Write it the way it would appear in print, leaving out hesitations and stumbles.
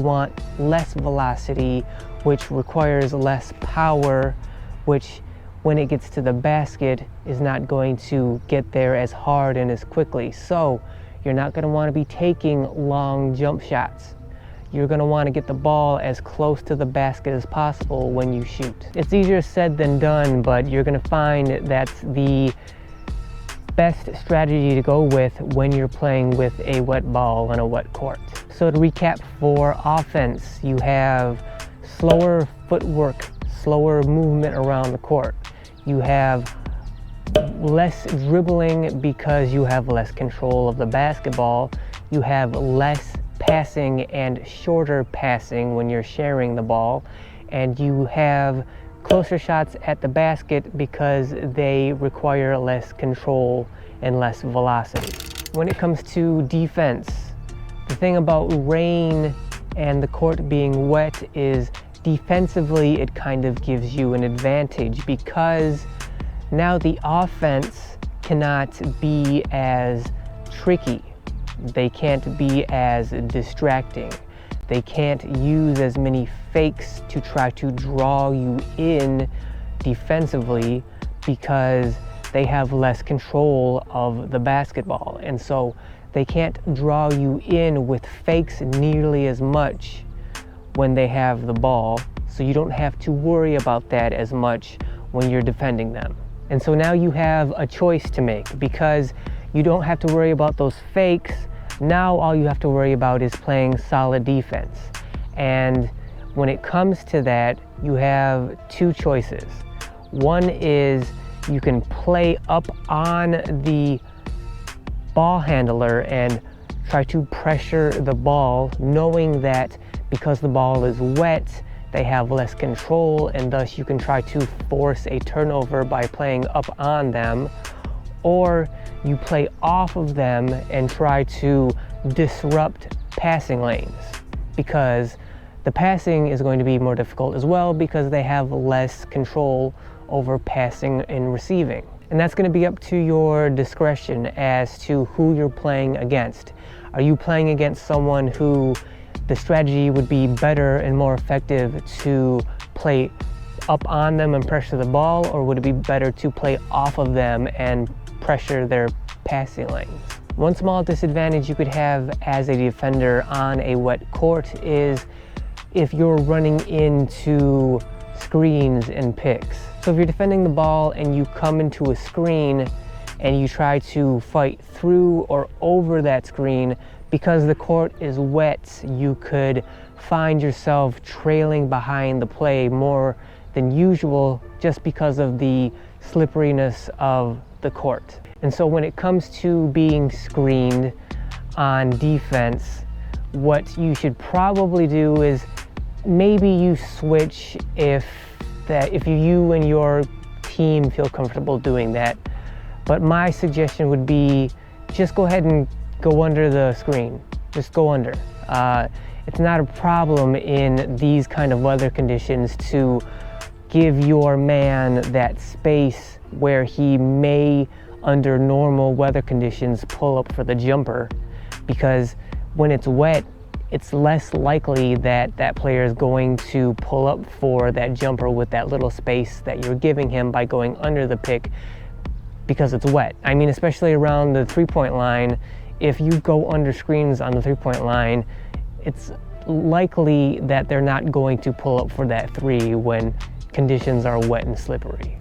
want less velocity, which requires less power, which when it gets to the basket is not going to get there as hard and as quickly. So you're not going to want to be taking long jump shots. You're going to want to get the ball as close to the basket as possible when you shoot. It's easier said than done, but you're going to find that's the best strategy to go with when you're playing with a wet ball on a wet court. So to recap, for offense, you have slower footwork, slower movement around the court. You have less dribbling because you have less control of the basketball. You have less passing and shorter passing when you're sharing the ball. And you have closer shots at the basket because they require less control and less velocity. When it comes to defense, the thing about rain and the court being wet is defensively it kind of gives you an advantage because now the offense cannot be as tricky. They can't be as distracting. They can't use as many fakes to try to draw you in defensively because they have less control of the basketball. And so they can't draw you in with fakes nearly as much when they have the ball. So you don't have to worry about that as much when you're defending them. And so now you have a choice to make because you don't have to worry about those fakes. Now all you have to worry about is playing solid defense. And when it comes to that, you have two choices. One is you can play up on the ball handler and try to pressure the ball, knowing that because the ball is wet, they have less control, and thus you can try to force a turnover by playing up on them. Or you play off of them and try to disrupt passing lanes because the passing is going to be more difficult as well because they have less control over passing and receiving. And that's going to be up to your discretion as to who you're playing against. Are you playing against someone who the strategy would be better and more effective to play up on them and pressure the ball, or would it be better to play off of them and pressure their passing lanes? One small disadvantage you could have as a defender on a wet court is if you're running into screens and picks. So if you're defending the ball and you come into a screen and you try to fight through or over that screen, because the court is wet, you could find yourself trailing behind the play more than usual just because of the slipperiness of the court. And so when it comes to being screened on defense, what you should probably do is maybe you switch if you and your team feel comfortable doing that. But my suggestion would be just go ahead and go under the screen. Just go under. It's not a problem in these kind of weather conditions to give your man that space where he may, under normal weather conditions, pull up for the jumper, because when it's wet, it's less likely that that player is going to pull up for that jumper with that little space that you're giving him by going under the pick because it's wet. I mean, especially around the three-point line, if you go under screens on the three-point line, it's likely that they're not going to pull up for that three when conditions are wet and slippery.